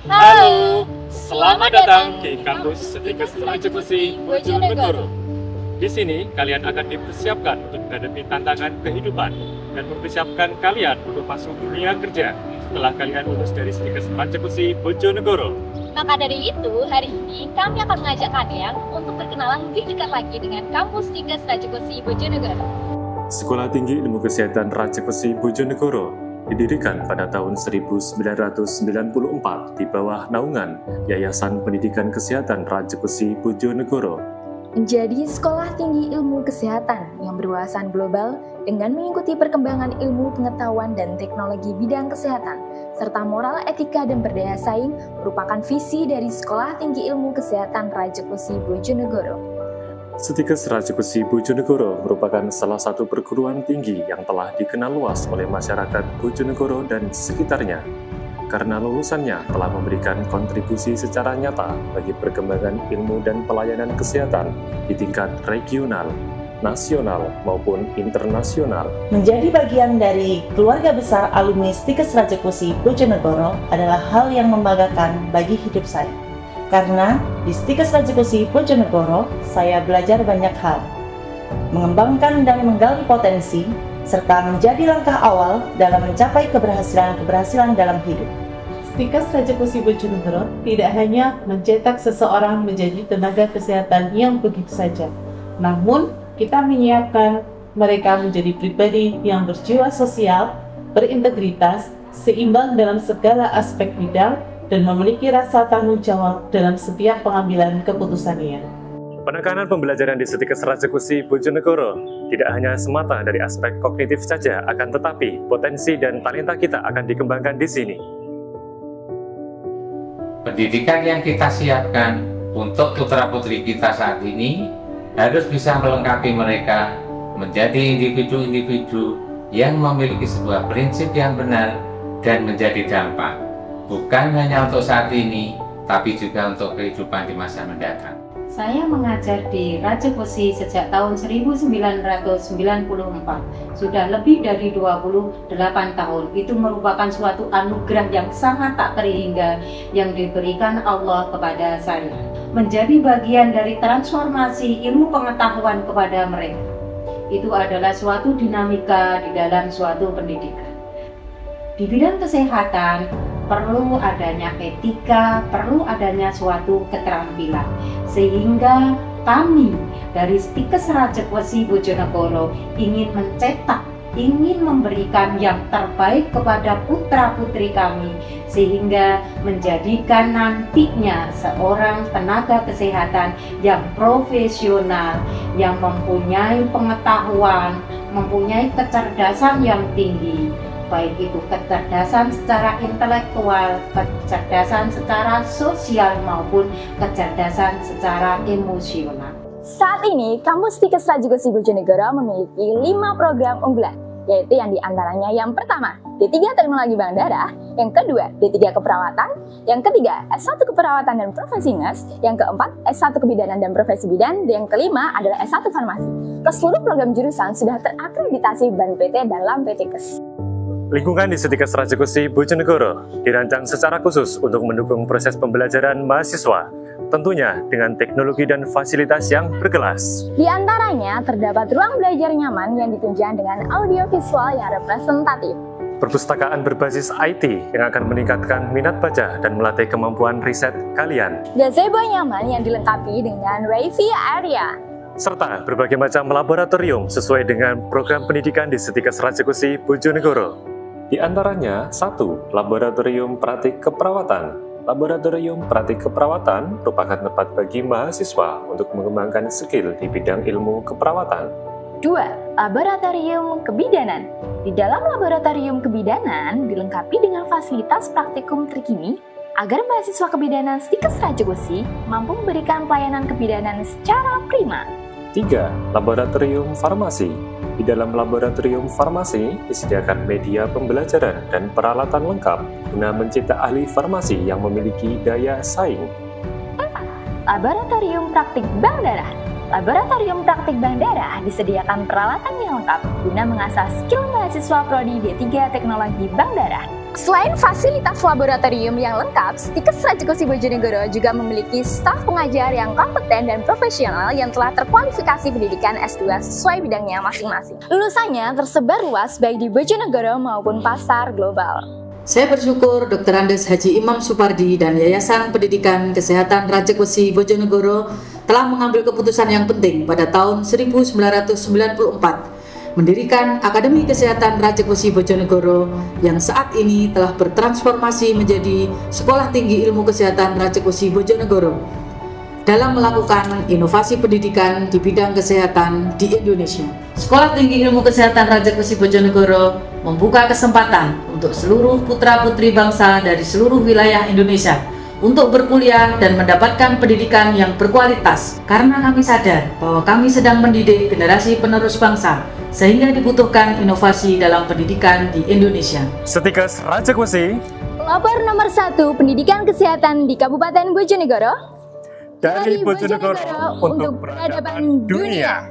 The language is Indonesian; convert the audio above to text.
Halo, selamat datang di kampus Stikes Rajekusi Bojonegoro. Di sini kalian akan dipersiapkan untuk menghadapi tantangan kehidupan dan mempersiapkan kalian untuk masuk dunia kerja setelah kalian lulus dari Stikes Rajekusi Bojonegoro. Maka dari itu, hari ini kami akan mengajak kalian untuk berkenalan lebih dekat lagi dengan kampus Stikes Rajekusi Bojonegoro. Sekolah Tinggi Ilmu Kesehatan Rajekusi Bojonegoro didirikan pada tahun 1994 di bawah naungan Yayasan Pendidikan Kesehatan Rajekusi Bojonegoro. Menjadi sekolah tinggi ilmu kesehatan yang berwawasan global dengan mengikuti perkembangan ilmu pengetahuan dan teknologi bidang kesehatan, serta moral, etika, dan berdaya saing merupakan visi dari Sekolah Tinggi Ilmu Kesehatan Rajekusi Bojonegoro. Stikes Rajekusi Bojonegoro merupakan salah satu perguruan tinggi yang telah dikenal luas oleh masyarakat Bojonegoro dan sekitarnya, karena lulusannya telah memberikan kontribusi secara nyata bagi perkembangan ilmu dan pelayanan kesehatan di tingkat regional, nasional, maupun internasional. Menjadi bagian dari keluarga besar alumni Stikes Rajekusi Bojonegoro adalah hal yang membanggakan bagi hidup saya. Karena di Stikes Rajekusi Bojonegoro, saya belajar banyak hal, mengembangkan dan menggali potensi, serta menjadi langkah awal dalam mencapai keberhasilan dalam hidup. Stikes Rajekusi Bojonegoro tidak hanya mencetak seseorang menjadi tenaga kesehatan yang begitu saja, namun kita menyiapkan mereka menjadi pribadi yang berjiwa sosial, berintegritas, seimbang dalam segala aspek bidang, dan memiliki rasa tanggung jawab dalam setiap pengambilan keputusannya. Penekanan pembelajaran di Stikes Rajekusi Bojonegoro tidak hanya semata dari aspek kognitif saja, akan tetapi potensi dan talenta kita akan dikembangkan di sini. Pendidikan yang kita siapkan untuk putra-putri kita saat ini harus bisa melengkapi mereka menjadi individu-individu yang memiliki sebuah prinsip yang benar dan menjadi dampak, bukan hanya untuk saat ini, tapi juga untuk kehidupan di masa mendatang. Saya mengajar di Rajekusi sejak tahun 1994, sudah lebih dari 28 tahun. Itu merupakan suatu anugerah yang sangat tak terhingga yang diberikan Allah kepada saya. Menjadi bagian dari transformasi ilmu pengetahuan kepada mereka, itu adalah suatu dinamika di dalam suatu pendidikan. Di bidang kesehatan, perlu adanya etika, perlu adanya suatu keterampilan, sehingga kami dari Stikes Rajekusi Bojonegoro ingin mencetak, ingin memberikan yang terbaik kepada putra-putri kami, sehingga menjadikan nantinya seorang tenaga kesehatan yang profesional, yang mempunyai pengetahuan, mempunyai kecerdasan yang tinggi, baik itu kecerdasan secara intelektual, kecerdasan secara sosial, maupun kecerdasan secara emosional. Saat ini, kampus Stikes Rajekusi Bojonegoro memiliki 5 program unggulan, yaitu yang diantaranya yang pertama, D3 Teknologi Bandara, yang kedua, D3 Keperawatan, yang ketiga, S1 Keperawatan dan Profesi Nurse, yang keempat, S1 Kebidanan dan Profesi Bidan, dan yang kelima adalah S1 Farmasi. Keseluruh program jurusan sudah terakreditasi BAN PT dalam PTKes. Lingkungan di Stikes Rajekusi Bojonegoro dirancang secara khusus untuk mendukung proses pembelajaran mahasiswa, tentunya dengan teknologi dan fasilitas yang berkelas. Di antaranya, terdapat ruang belajar nyaman yang ditunjang dengan audiovisual yang representatif. Perpustakaan berbasis IT yang akan meningkatkan minat baca dan melatih kemampuan riset kalian. Gazebo nyaman yang dilengkapi dengan WiFi area. Serta berbagai macam laboratorium sesuai dengan program pendidikan di Stikes Rajekusi Bojonegoro. Di antaranya, 1. Laboratorium Praktik Keperawatan. Laboratorium Praktik Keperawatan merupakan tempat bagi mahasiswa untuk mengembangkan skill di bidang ilmu keperawatan. 2. Laboratorium Kebidanan. Di dalam laboratorium kebidanan dilengkapi dengan fasilitas praktikum terkini agar mahasiswa kebidanan Stikes Rajekusi mampu memberikan pelayanan kebidanan secara prima. 3. Laboratorium Farmasi. Di dalam laboratorium farmasi disediakan media pembelajaran dan peralatan lengkap guna mencetak ahli farmasi yang memiliki daya saing. 4. Laboratorium Praktik Bank Darah. Laboratorium Praktik Bandara disediakan peralatan yang lengkap guna mengasah skill mahasiswa Prodi D3 Teknologi Bandara. Selain fasilitas laboratorium yang lengkap, Stikes Rajekusi Bojonegoro juga memiliki staf pengajar yang kompeten dan profesional yang telah terkualifikasi pendidikan S2 sesuai bidangnya masing-masing. Lulusannya tersebar luas baik di Bojonegoro maupun pasar global. Saya bersyukur Dr. Andes Haji Imam Supardi dan Yayasan Pendidikan Kesehatan Rajekusi Bojonegoro telah mengambil keputusan yang penting pada tahun 1994 mendirikan Akademi Kesehatan Rajekusi Bojonegoro yang saat ini telah bertransformasi menjadi Sekolah Tinggi Ilmu Kesehatan Rajekusi Bojonegoro dalam melakukan inovasi pendidikan di bidang kesehatan di Indonesia. Sekolah Tinggi Ilmu Kesehatan Rajekusi Bojonegoro membuka kesempatan untuk seluruh putra-putri bangsa dari seluruh wilayah Indonesia untuk berkuliah dan mendapatkan pendidikan yang berkualitas, karena kami sadar bahwa kami sedang mendidik generasi penerus bangsa sehingga dibutuhkan inovasi dalam pendidikan di Indonesia. Stikes Rajekusi, Pelopor nomor 1 pendidikan kesehatan di Kabupaten Bojonegoro, dari Bojonegoro untuk peradaban dunia.